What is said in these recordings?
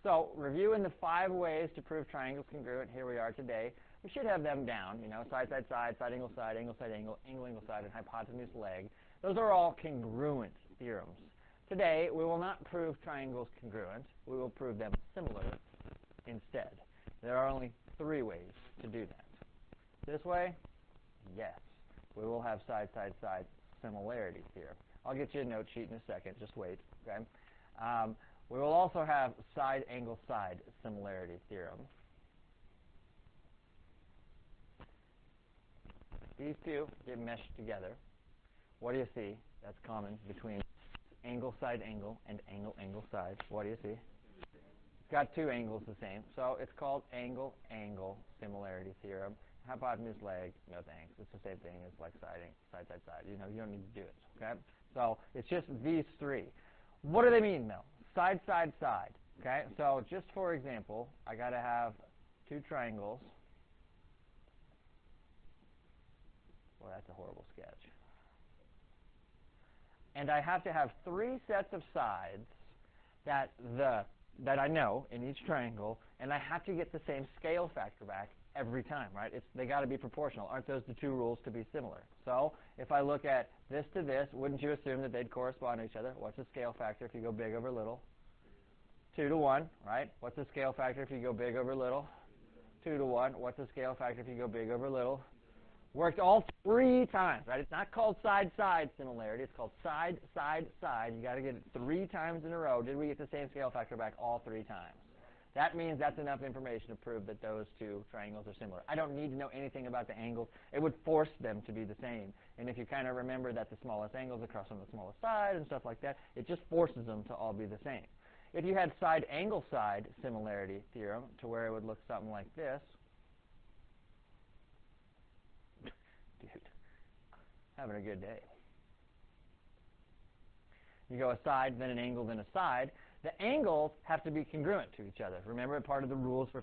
So reviewing the 5 ways to prove triangles congruent, here we are today. We should have them down, side, side, side, side, angle, angle, angle, angle, side, and hypotenuse, leg. Those are all congruent theorems. Today, we will not prove triangles congruent. We will prove them similar instead. There are only 3 ways to do that. This way, yes, we will have side, side, side similarity theorem. I'll get you a note sheet in a second. Just wait, okay? We will also have side, angle, side similarity theorem. These two get meshed together. What do you see that's common between angle, side, angle, and angle, angle, side? What do you see? It's got 2 angles the same, so it's called angle, angle similarity theorem. Hypotenuse, leg, no thanks. It's the same thing as like side, side, side, side. You don't need to do it, okay? So it's just these 3. What do they mean, though? Side, side, side, okay? So just for example, I got to have 2 triangles. Well, that's a horrible sketch. And I have to have 3 sets of sides that I know in each triangle, and I have to get the same scale factor back every time, right? They got to be proportional. Aren't those the 2 rules to be similar? So if I look at this to this, wouldn't you assume that they'd correspond to each other? What's the scale factor if you go big over little? 2 to 1, right? What's the scale factor if you go big over little? 2 to 1. What's the scale factor if you go big over little? Worked all 3 times, right? It's not called side-side similarity. It's called side, side, side. You got to get it 3 times in a row. Did we get the same scale factor back all 3 times? That means that's enough information to prove that those 2 triangles are similar. I don't need to know anything about the angles. It would force them to be the same. And if you kind of remember that the smallest angles across on the smallest side and stuff like that, it just forces them to all be the same. If you had side, angle, side similarity theorem to where it would look something like this, dude, having a good day. You go a side, then an angle, then a side. The angles have to be congruent to each other. Remember, part of the rules for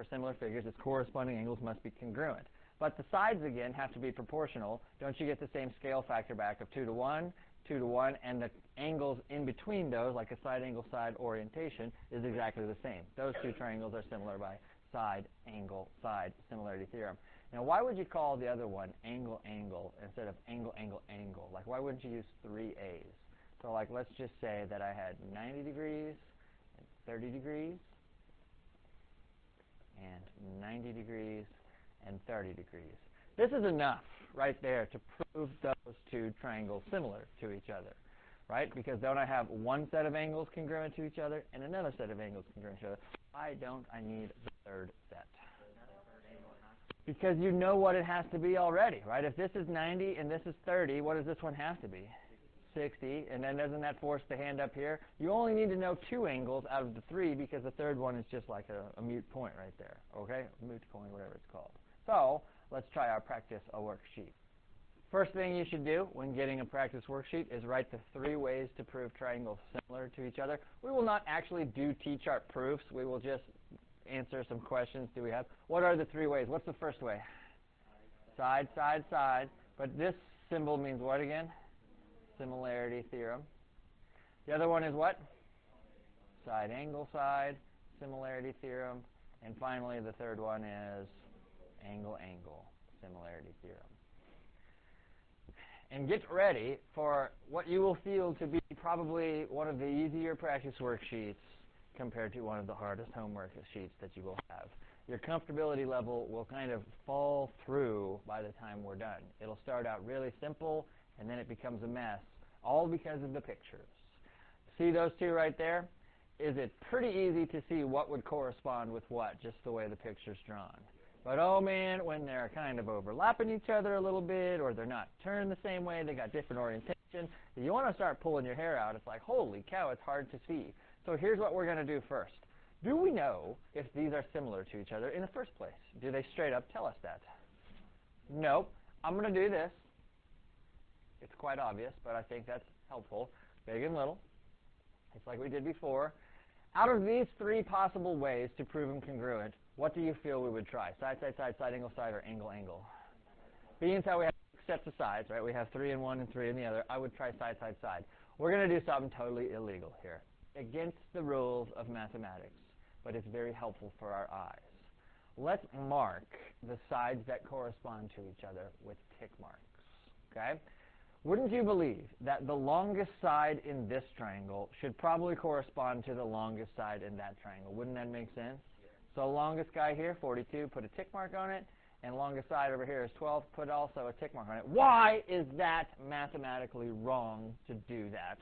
similar figures is corresponding angles must be congruent. But the sides, again, have to be proportional. Don't you get the same scale factor back of 2 to 1, 2 to 1, and the angles in between those, like a side, angle, side orientation, is exactly the same. Those 2 triangles are similar by side, angle, side similarity theorem. Now, why would you call the other one angle, angle instead of angle, angle, angle? Like, why wouldn't you use 3 A's? So, like, let's just say that I had 90 degrees and 30 degrees and 90 degrees and 30 degrees. This is enough right there to prove those 2 triangles similar to each other, right? Because don't I have 1 set of angles congruent to each other and another set of angles congruent to each other? Why don't I need the 3rd set? Because you know what it has to be already, right? If this is 90 and this is 30, what does this one have to be? 60, and then doesn't that force the hand up here? You only need to know 2 angles out of the 3 because the 3rd one is just like a moot point right there, okay? Moot point, whatever it's called. So let's try our practice worksheet. First thing you should do when getting a practice worksheet is write the 3 ways to prove triangles similar to each other. We will not actually do T-chart proofs. We will just answer some questions. Do we have? What are the 3 ways? What's the first way? Side, side, side. But this symbol means what again? Similarity theorem. The other one is what? Side, angle, side similarity theorem. And finally, the 3rd one is angle, angle similarity theorem. And get ready for what you will feel to be probably one of the easier practice worksheets compared to one of the hardest homework sheets that you will have. Your comfortability level will kind of fall through by the time we're done. It'll start out really simple, and then it becomes a mess, all because of the pictures. See those 2 right there? Is it pretty easy to see what would correspond with what, just the way the picture's drawn? But oh man, when they're kind of overlapping each other a little bit, or they're not turned the same way, they got different orientation, you want to start pulling your hair out. It's like, holy cow, it's hard to see. So here's what we're going to do first. Do we know if these are similar to each other in the first place? Do they straight up tell us that? Nope. I'm going to do this. It's quite obvious, but I think that's helpful. Big and little. It's like we did before. Out of these 3 possible ways to prove them congruent, what do you feel we would try? Side, side, side, side, angle, side, or angle, angle? Being how we have 6 sets of sides, right? We have 3 in one and 3 in the other. I would try side, side, side. We're going to do something totally illegal here. against the rules of mathematics, but it's very helpful for our eyes. Let's mark the sides that correspond to each other with tick marks. Okay? Wouldn't you believe that the longest side in this triangle should probably correspond to the longest side in that triangle? Wouldn't that make sense? So longest guy here, 42, put a tick mark on it, and longest side over here is 12, put also a tick mark on it. Why is that mathematically wrong to do that?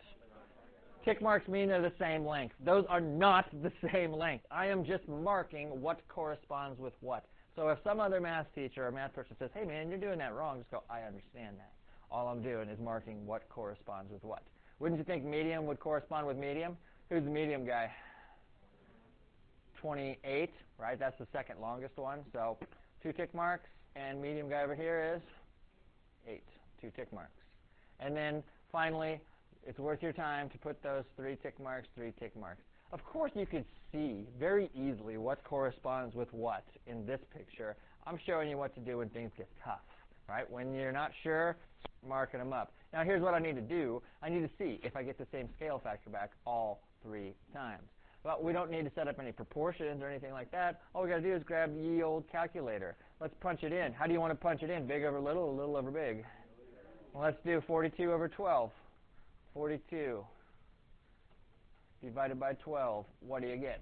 Tick marks mean they're the same length. Those are not the same length. I am just marking what corresponds with what. So if some other math teacher or math person says, hey man, you're doing that wrong, just go, I understand that. All I'm doing is marking what corresponds with what. Wouldn't you think medium would correspond with medium? Who's the medium guy? 28, right? That's the second longest one. So 2 tick marks, and medium guy over here is 8, 2 tick marks. And then finally, it's worth your time to put those 3 tick marks, 3 tick marks. Of course, you could see very easily what corresponds with what in this picture. I'm showing you what to do when things get tough, right? When you're not sure, marking them up. Now, here's what I need to do. I need to see if I get the same scale factor back all 3 times. But we don't need to set up any proportions or anything like that. All we got to do is grab the ye old calculator. Let's punch it in. How do you want to punch it in? Big over little or little over big? Well, let's do 42 over 12. 42 divided by 12. What do you get?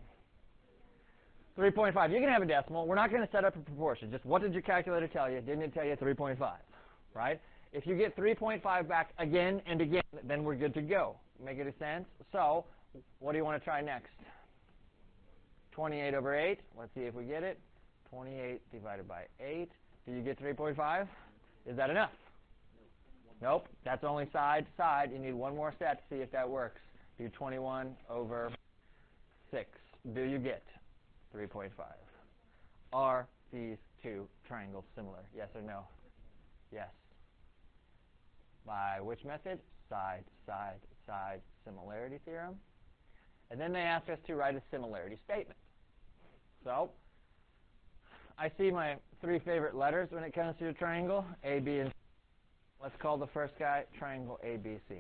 3.5. You can have a decimal. We're not going to set up a proportion. Just what did your calculator tell you? Didn't it tell you 3.5? Right? If you get 3.5 back again and again, then we're good to go. Make any sense? So, what do you want to try next? 28 over 8. Let's see if we get it. 28 divided by 8. Do you get 3.5? Is that enough? Nope. That's only side to side. You need one more set to see if that works. Do 21 over 6. Do you get 3.5? Are these 2 triangles similar? Yes or no? Yes. By which method? Side, side, side similarity theorem. And then they ask us to write a similarity statement. So, I see my 3 favorite letters when it comes to a triangle, A, B, and C. Let's call the first guy triangle ABC.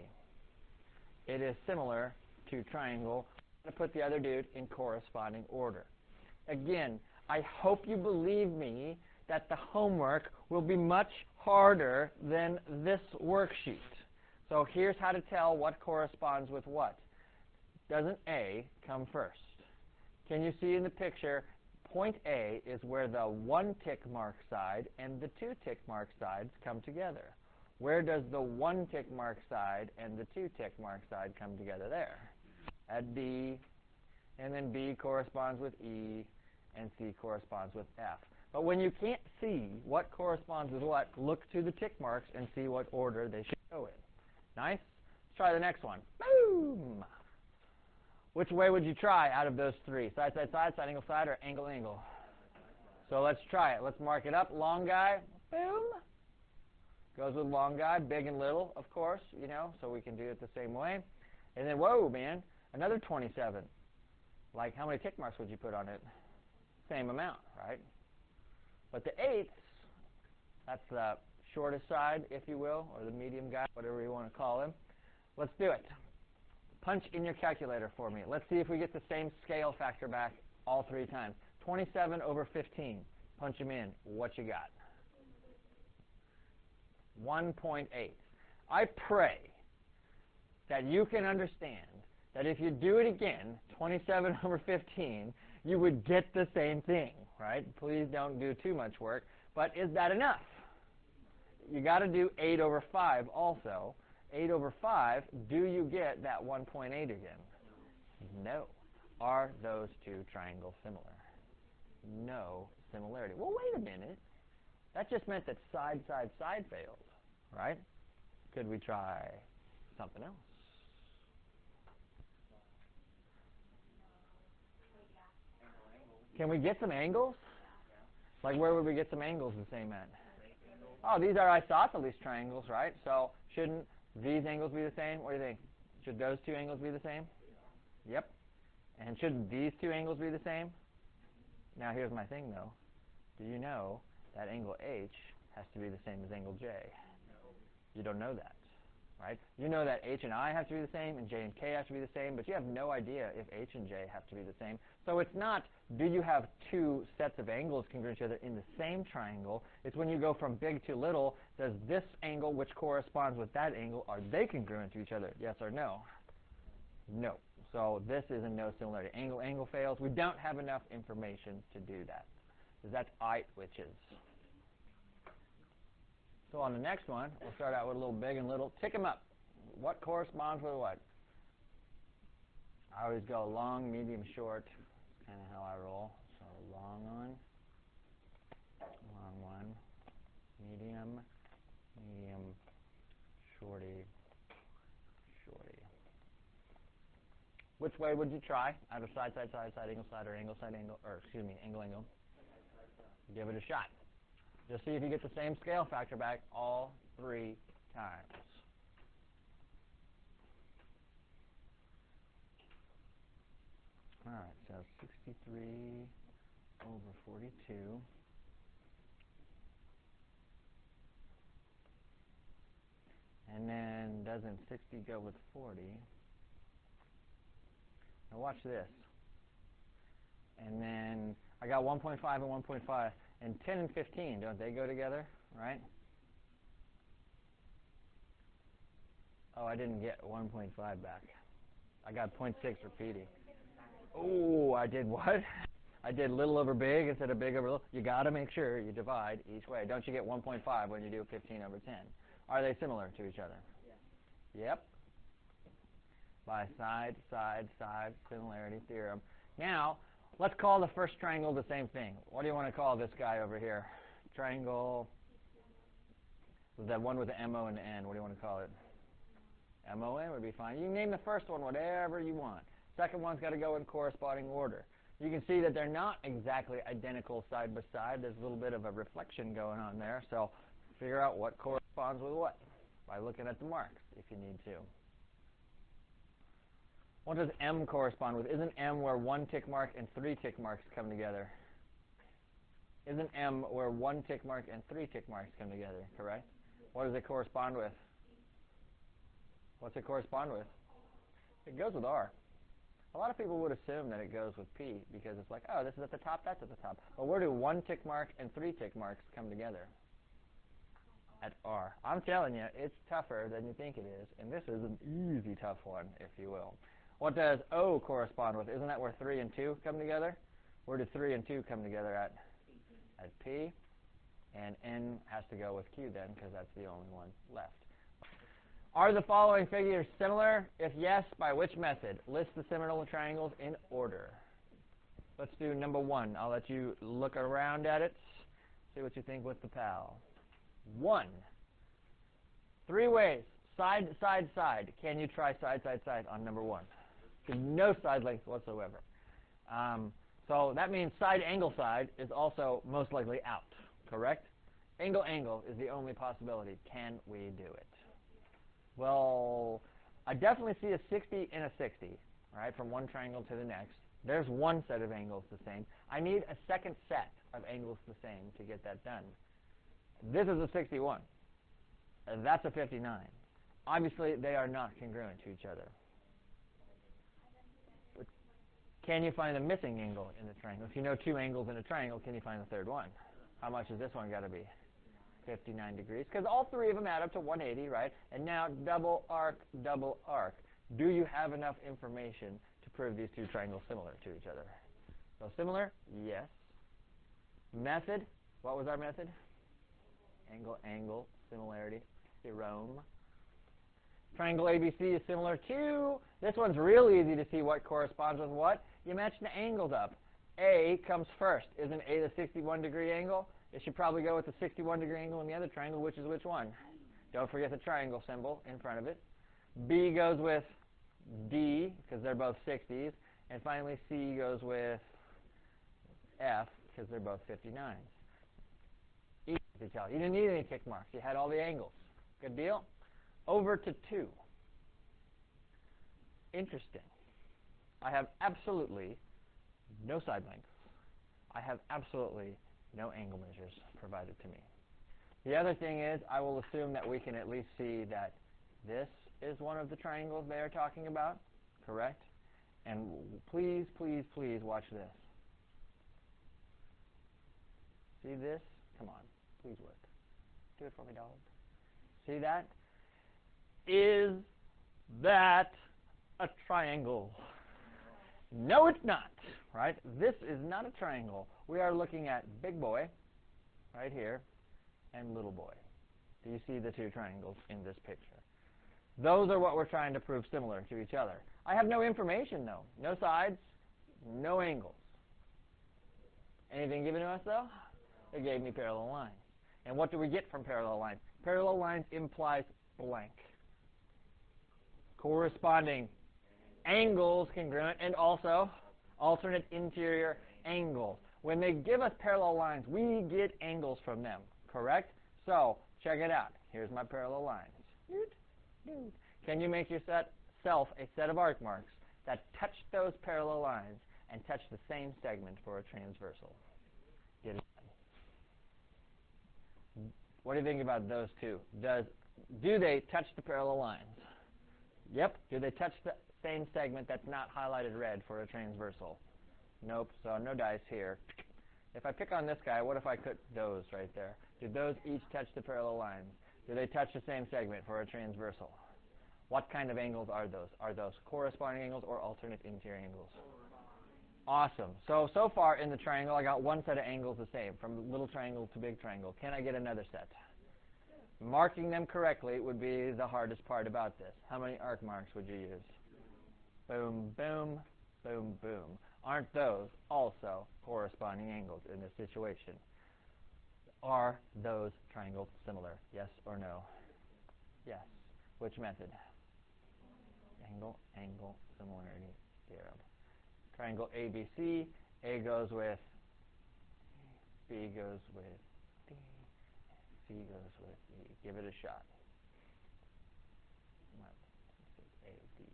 It is similar to triangle. I'm going to put the other dude in corresponding order. Again, I hope you believe me that the homework will be much harder than this worksheet. So here's how to tell what corresponds with what. Doesn't A come first? Can you see in the picture, point A is where the 1 tick mark side and the 2 tick mark sides come together. Where does the 1 tick mark side and the 2 tick mark side come together there? At B, and then B corresponds with E, and C corresponds with F. But when you can't see what corresponds with what, look to the tick marks and see what order they should go in. Nice? Let's try the next one. Boom! Which way would you try out of those 3? Side, side, side, side, angle, side, or angle, angle? So let's try it. Let's mark it up. Long guy, boom. Goes with long guy, big and little, of course, you know, so we can do it the same way. And then, whoa, man, another 27. Like, how many tick marks would you put on it? Same amount, right? But the 8th, that's the shortest side, if you will, or the medium guy, whatever you want to call him. Let's do it. Punch in your calculator for me. Let's see if we get the same scale factor back all 3 times. 27 over 15. Punch him in. What you got? 1.8. I pray that you can understand that if you do it again, 27 over 15, you would get the same thing, right? Please don't do too much work. But is that enough? You got to do 8 over 5 also. 8 over 5, do you get that 1.8 again? No. Are those 2 triangles similar? No similarity. Well, wait a minute. That just meant that side, side, side failed, right? Could we try something else? Can we get some angles? Like, where would we get some angles the same at? Oh, these are isosceles triangles, right? So shouldn't these angles be the same? What do you think? Should those 2 angles be the same? Yep. And shouldn't these 2 angles be the same? Now, here's my thing, though. Do you know that angle H has to be the same as angle J? You don't know that. right? You know that H and I have to be the same and J and K have to be the same, but you have no idea if H and J have to be the same. So it's not, do you have two sets of angles congruent to each other in the same triangle? It's when you go from big to little, does this angle, which corresponds with that angle, are they congruent to each other? Yes or no? No. So this is a no similarity. Angle, angle fails. We don't have enough information to do that. So that's eight witches. So on the next one, we'll start out with a little big and little. Tick them up. What corresponds with what? I always go long, medium, short. That's kind of how I roll. So long one, medium, medium, shorty, shorty. Which way would you try? Out of side, side, side, side, angle, side, or angle, side, angle, or excuse me, angle, angle. Give it a shot. Just see if you get the same scale factor back all 3 times. All right, so 63 over 42. And then doesn't 60 go with 40? Now watch this. And then I got 1.5 and 1.5. And 10 and 15, don't they go together, right? Oh, I didn't get 1.5 back. I got 0.6 repeating. Oh, I did what? I did little over big instead of big over little. You got to make sure you divide each way. Don't you get 1.5 when you do 15 over 10? Are they similar to each other? Yeah. Yep. By side, side, side, similarity theorem. Now, let's call the first triangle the same thing. What do you want to call this guy over here? Triangle, that one with the MO and the N. What do you want to call it? MON would be fine. You can name the first one whatever you want. Second one's got to go in corresponding order. You can see that they're not exactly identical side by side. There's a little bit of a reflection going on there. So figure out what corresponds with what by looking at the marks if you need to. What does M correspond with? Isn't M where 1 tick mark and 3 tick marks come together? Isn't M where 1 tick mark and 3 tick marks come together, correct? What does it correspond with? What's it correspond with? It goes with R. A lot of people would assume that it goes with P because it's like, oh, this is at the top, that's at the top. But where do 1 tick mark and 3 tick marks come together? At R. I'm telling you, it's tougher than you think it is, and this is an easy tough one, if you will. What does O correspond with? Isn't that where 3 and 2 come together? Where do 3 and 2 come together at? At P. And N has to go with Q then, because that's the only one left. Are the following figures similar? If yes, by which method? List the similar triangles in order. Let's do number 1. I'll let you look around at it, see what you think with the PAL. 1. 3 ways. Side, side, side. Can you try side, side, side on number 1? No side length whatsoever. So that means side, angle, side is also most likely out, correct? Angle, angle is the only possibility. Can we do it? Well, I definitely see a 60 and a 60, right, from one triangle to the next. There's one set of angles the same. I need a second set of angles the same to get that done. This is a 61. That's a 59. Obviously, they are not congruent to each other. But can you find the missing angle in the triangle? If you know 2 angles in a triangle, can you find the third one? How much has this one got to be? 59 degrees, because all 3 of them add up to 180, right? And now double arc, double arc. Do you have enough information to prove these 2 triangles similar to each other? So similar? Yes. Method? What was our method? Angle, angle, similarity, theorem. Triangle ABC is similar to, this one's real easy to see what corresponds with what. You match the angles up. A comes first. Isn't A the 61-degree angle? It should probably go with the 61-degree angle in the other triangle, which is which one? Don't forget the triangle symbol in front of it. B goes with D, because they're both 60s. And finally, C goes with F, because they're both 59s. Easy to tell. You didn't need any tick marks. You had all the angles. Good deal? Over to 2. Interesting. I have absolutely no side lengths. I have absolutely no angle measures provided to me. The other thing is I will assume that we can at least see that This is one of the triangles they are talking about, correct? And please, please, please watch this. See this? Come on, please work. Do it for me, dog. See that? Is that a triangle? No, it's not, right? This is not a triangle. We are looking at big boy, right here, and little boy. Do you see the two triangles in this picture? Those are what we're trying to prove similar to each other. I have no information, though. No sides, no angles. Anything given to us, though? It gave me parallel lines. And what do we get from parallel lines? Parallel lines implies blank. Corresponding angles congruent, and also alternate interior angles. When they give us parallel lines, we get angles from them, correct? So, check it out. Here's my parallel lines. Can you make yourself a set of arc marks that touch those parallel lines and touch the same segment for a transversal? Get it done. What do you think about those two? Do they touch the parallel lines? Yep. Do they touch the same segment that's not highlighted red for a transversal? Nope. So no dice here. If I pick on this guy, what if I put those right there? Do those each touch the parallel lines? Do they touch the same segment for a transversal? What kind of angles are those? Are those corresponding angles or alternate interior angles? Awesome. So far in the triangle, I got one set of angles the same, from little triangle to big triangle. Can I get another set? Marking them correctly would be the hardest part about this. How many arc marks would you use? Boom, boom, boom, boom. Aren't those also corresponding angles in this situation? Are those triangles similar? Yes or no? Yes. Which method? Angle, angle, similarity theorem. Triangle ABC, A goes with B goes with D, C goes with E. Give it a shot. A, D, E.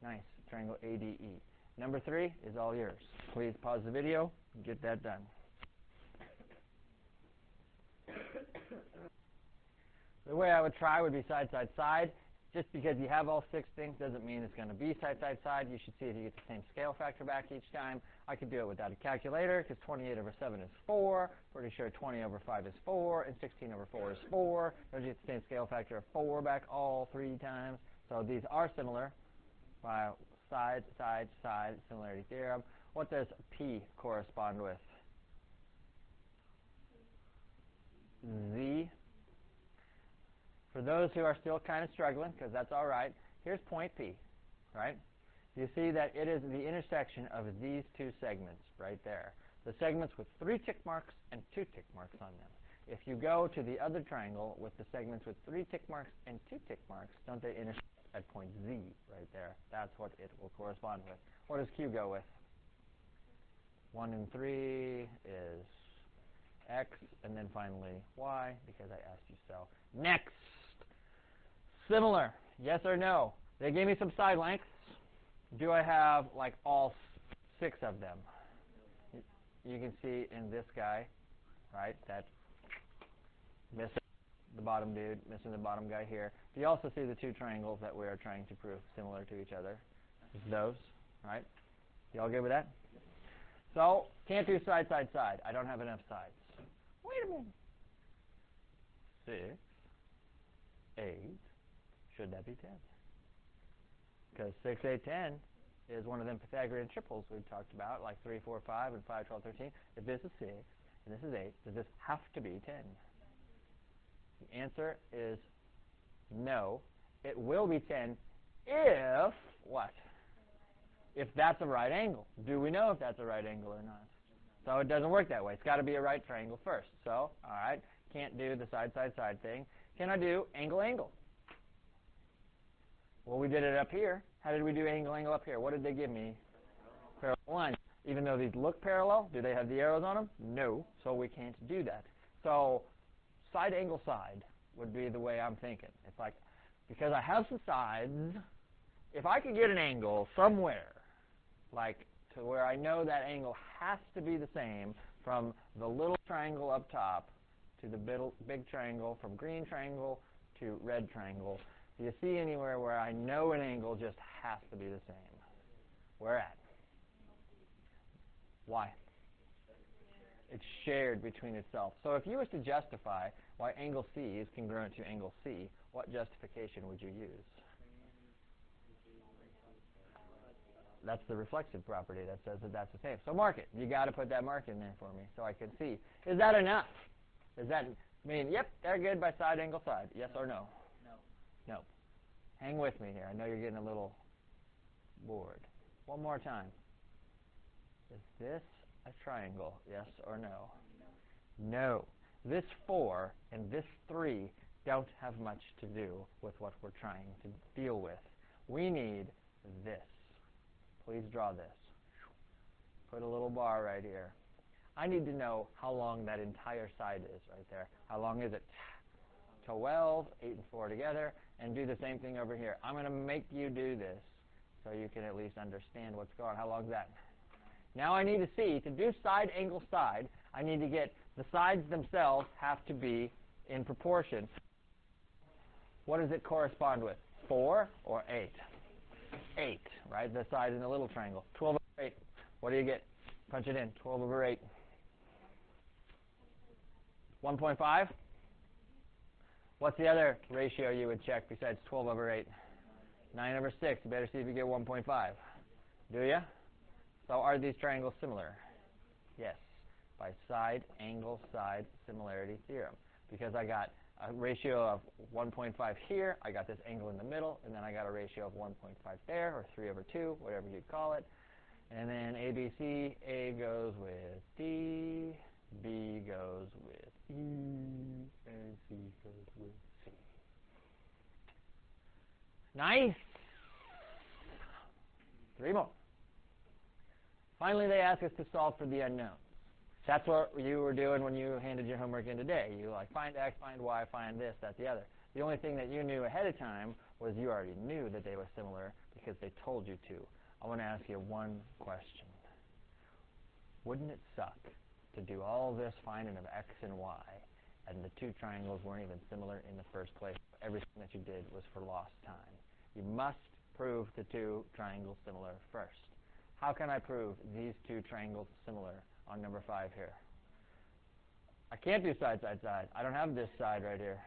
Nice. Triangle ADE. Number 3 is all yours. Please pause the video and get that done. The way I would try would be side, side, side. Just because you have all 6 things doesn't mean it's going to be side, side, side. You should see if you get the same scale factor back each time. I could do it without a calculator because 28 over 7 is 4. Pretty sure 20 over 5 is 4. And 16 over 4 is 4. Don't you get the same scale factor of 4 back all 3 times? So these are similar by side, side, side, similarity theorem. What does P correspond with? Z. For those who are still kind of struggling, because that's all right, here's point P, right? You see that it is the intersection of these 2 segments right there. The segments with 3 tick marks and 2 tick marks on them. If you go to the other triangle with the segments with 3 tick marks and 2 tick marks, don't they intersect at point Z right there? That's what it will correspond with. What does Q go with? 1 and 3 is X, and then finally Y, because I asked you so. Next. Similar. Yes or no? They gave me some side lengths. Do I have like all 6 of them? You can see in this guy, right, that missing the bottom dude, missing the bottom guy here. Do you also see the 2 triangles that we are trying to prove similar to each other? Those, right? You all good with that? So, can't do side, side, side. I don't have enough sides. Wait a minute. 6, 8, should that be 10? Because 6, 8, 10 is one of them Pythagorean triples we've talked about, like 3, 4, 5, and 5, 12, 13. If this is 6 and this is 8, does this have to be 10? The answer is no. It will be 10 if what? If that's a right angle. Do we know if that's a right angle or not? So it doesn't work that way. It's got to be a right triangle first. So, all right, can't do the side, side, side thing. Can I do angle, angle? Well, we did it up here. How did we do angle, angle up here? What did they give me? Parallel lines. Even though these look parallel, do they have the arrows on them? No, so we can't do that. So side, angle, side would be the way I'm thinking. It's like, because I have some sides, if I could get an angle somewhere, like to where I know that angle has to be the same from the little triangle up top to the big triangle, from green triangle to red triangle. Do you see anywhere where I know an angle just has to be the same? Where at? Why? It's shared between itself. So if you was to justify why angle C is congruent to angle C, what justification would you use? That's the reflexive property that says that that's the same. So mark it. You got to put that mark in there for me so I can see. Is that enough? Does that mean, yep, they're good by side, angle, side? Yes or no? No. No. Hang with me here. I know you're getting a little bored. One more time. Is this a triangle? Yes or no? No. This 4 and this 3 don't have much to do with what we're trying to deal with. We need this. Please draw this. Put a little bar right here. I need to know how long that entire side is right there. How long is it? 12, 8 and 4 together, and do the same thing over here. I'm going to make you do this so you can at least understand what's going on. How long is that? Now I need to see, to do side, angle, side, I need to get the sides themselves have to be in proportion. What does it correspond with? 4 or 8? 8, right? The side in the little triangle. 12 over 8. What do you get? Punch it in. 12 over 8. 1.5? What's the other ratio you would check besides 12 over 8? 9 over 6. You better see if you get 1.5. Do you? So are these triangles similar? Yes. By side, angle, side similarity theorem. Because I got a ratio of 1.5 here, I got this angle in the middle, and then I got a ratio of 1.5 there, or 3 over 2, whatever you'd call it. And then ABC, A goes with D, B goes with E, and C goes with C. Nice! 3 more. Finally, they ask us to solve for the unknowns. That's what you were doing when you handed your homework in today. You like, find X, find Y, find this, that, the other. The only thing that you knew ahead of time was you already knew that they were similar because they told you to. I want to ask you one question. Wouldn't it suck to do all this finding of X and Y, and the two triangles weren't even similar in the first place? Everything that you did was for lost time. You must prove the two triangles similar first. How can I prove these two triangles similar on number 5 here? I can't do side, side, side. I don't have this side right here.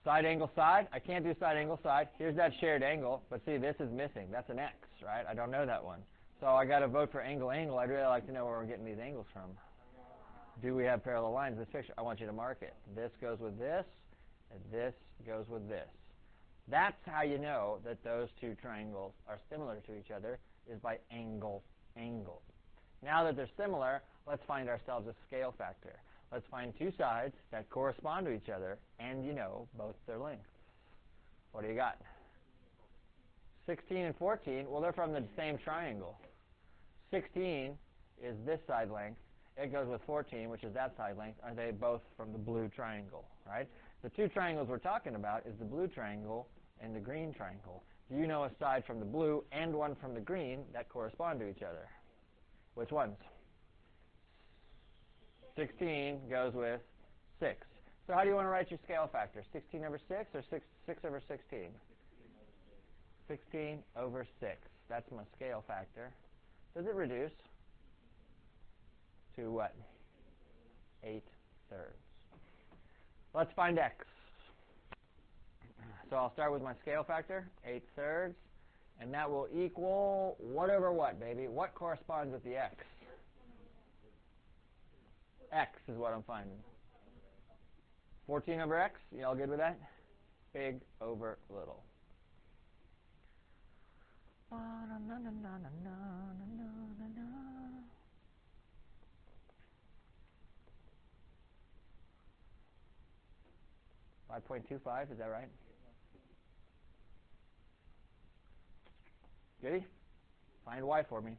Side, angle, side. I can't do side, angle, side. Here's that shared angle, but see, this is missing. That's an X, right? I don't know that one. So I got to vote for angle, angle. I'd really like to know where we're getting these angles from. Do we have parallel lines in this picture? I want you to mark it. This goes with this, and this goes with this. That's how you know that those two triangles are similar to each other, is by angle, angle. Now that they're similar, let's find ourselves a scale factor. Let's find two sides that correspond to each other, and you know both their lengths. What do you got? 16 and 14, well, they're from the same triangle. 16 is this side length. It goes with 14, which is that side length. Are they both from the blue triangle, right? The two triangles we're talking about is the blue triangle and the green triangle. Do you know a side from the blue and one from the green that correspond to each other? Which ones? 16 goes with 6. So how do you want to write your scale factor? 16 over 6 or 6 over 16? 16 over 6. That's my scale factor. Does it reduce to what? 8/3. Let's find X. So I'll start with my scale factor, 8/3, and that will equal what over what, baby? What corresponds with the X? X is what I'm finding. 14 over X, you all good with that? Big over little. 5.25, is that right? Goody? Find Y for me.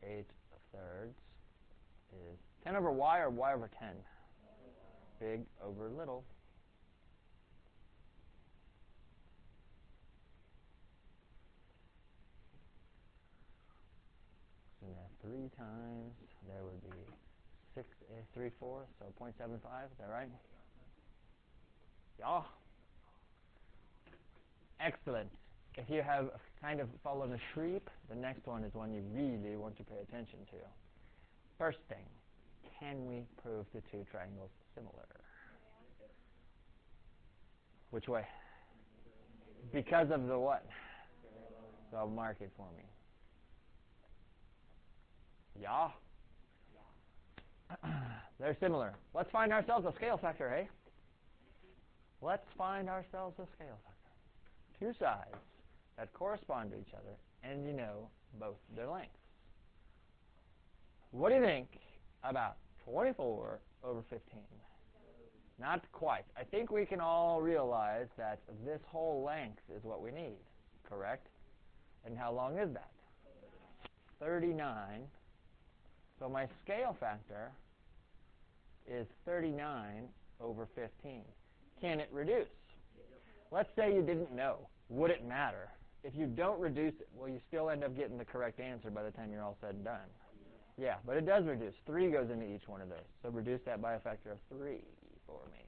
Eight thirds is 10 over Y or Y over 10? big over little. So now 3 times, there would be 3/4, so 0.75, is that right? Yeah. Excellent. If you have kind of followed a sheep, the next one is one you really want to pay attention to. First thing, can we prove the two triangles similar? Which way? Because of the what? So mark it for me. Yeah. They're similar. Let's find ourselves a scale factor, hey? Let's find ourselves a scale factor. Two sides that correspond to each other, and you know both their lengths. What do you think about 24 over 15? Not quite. I think we can all realize that this whole length is what we need, correct? And how long is that? 39. So my scale factor is 39 over 15. Can it reduce? Let's say you didn't know. Would it matter? If you don't reduce it, will you still end up getting the correct answer by the time you're all said and done? Yeah, but it does reduce. 3 goes into each one of those. So reduce that by a factor of 3 for me.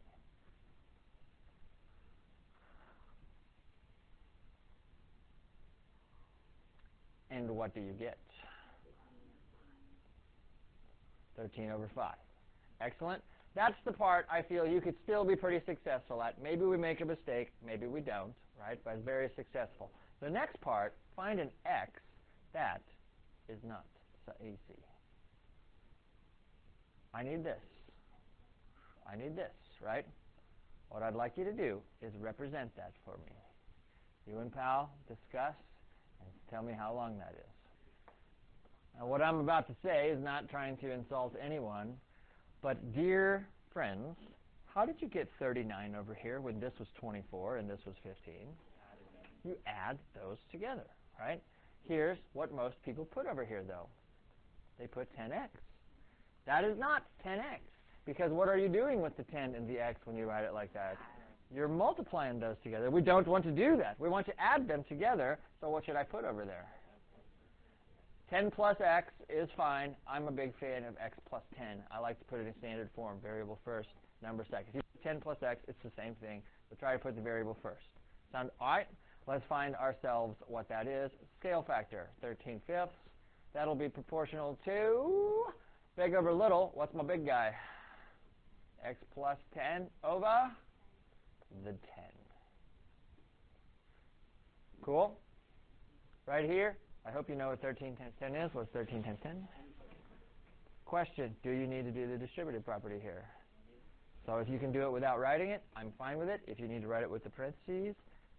And what do you get? 13 over 5. Excellent. That's the part I feel you could still be pretty successful at. Maybe we make a mistake, maybe we don't, right? But very successful. The next part, find an x that is not so easy. I need this. I need this, right? What I'd like you to do is represent that for me. You and Pal discuss and tell me how long that is. Now, what I'm about to say is not trying to insult anyone, but dear friends, how did you get 39 over here when this was 24 and this was 15? You add those together, right? Here's what most people put over here, though. They put 10x. That is not 10x, because what are you doing with the 10 and the x when you write it like that? You're multiplying those together. We don't want to do that. We want to add them together, so what should I put over there? 10 plus x is fine. I'm a big fan of x plus 10. I like to put it in standard form, variable first, number second. If you put 10 plus x, it's the same thing, but try to put the variable first. Sound all right? Let's find ourselves what that is. Scale factor, 13/5. That'll be proportional to big over little. What's my big guy? X plus 10 over the 10. Cool? Right here, I hope you know what 13 times 10 is. What's 13 times 10? Question, do you need to do the distributive property here? So if you can do it without writing it, I'm fine with it. If you need to write it with the parentheses,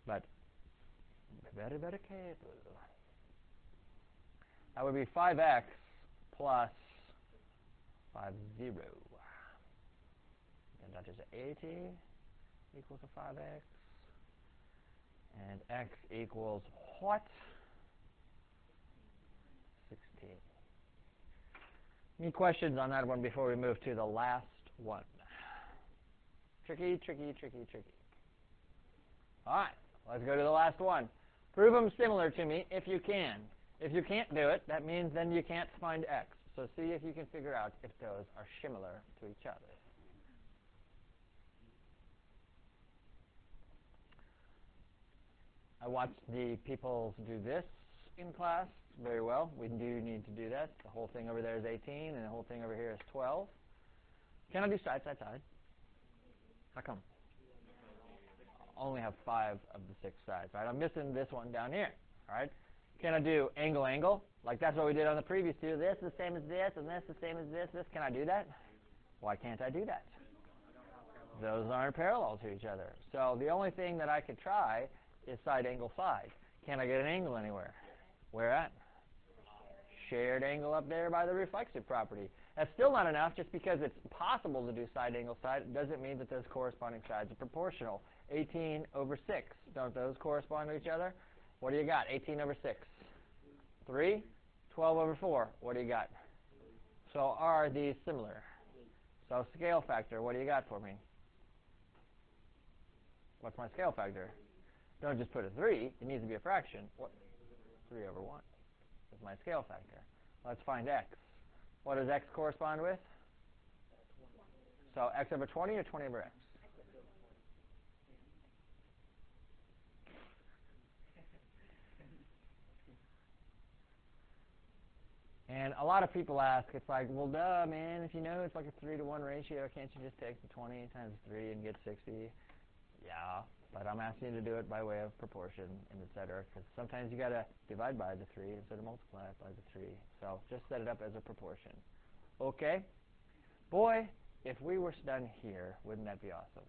but very, very careful. That would be 5x plus 50. And that is 80 equals to 5x. And x equals what? 16. Any questions on that one before we move to the last one? Tricky, tricky, tricky, tricky. All right, let's go to the last one. Prove them similar to me if you can. If you can't do it, that means then you can't find x. So see if you can figure out if those are similar to each other. I watched the people do this in class very well. We do need to do that. The whole thing over there is 18, and the whole thing over here is 12. Can I do side, side, side? How come? I only have 5 of the 6 sides, right? I'm missing this one down here, all right? Can I do angle, angle? Like that's what we did on the previous two. This is the same as this, and this is the same as this. Can I do that? Why can't I do that? Those aren't parallel to each other. So the only thing that I could try is side, angle, side. Can I get an angle anywhere? Where at? Shared angle up there by the reflexive property. That's still not enough. Just because it's possible to do side, angle, side doesn't mean that those corresponding sides are proportional. 18 over 6. Don't those correspond to each other? What do you got? 18 over 6. 3. 12 over 4. What do you got? So are these similar? So scale factor, what do you got for me? What's my scale factor? Don't just put a 3. It needs to be a fraction. What? 3 over 1 is my scale factor. Let's find x. What does x correspond with? So x over 20 or 20 over x? And a lot of people ask, it's like, well, duh, man, if you know it's like a 3 to 1 ratio, can't you just take the 20 times 3 and get 60? Yeah, but I'm asking you to do it by way of proportion and et cetera, because sometimes you got to divide by the 3 instead of multiply it by the 3. So just set it up as a proportion. Okay? Boy, if we were done here, wouldn't that be awesome?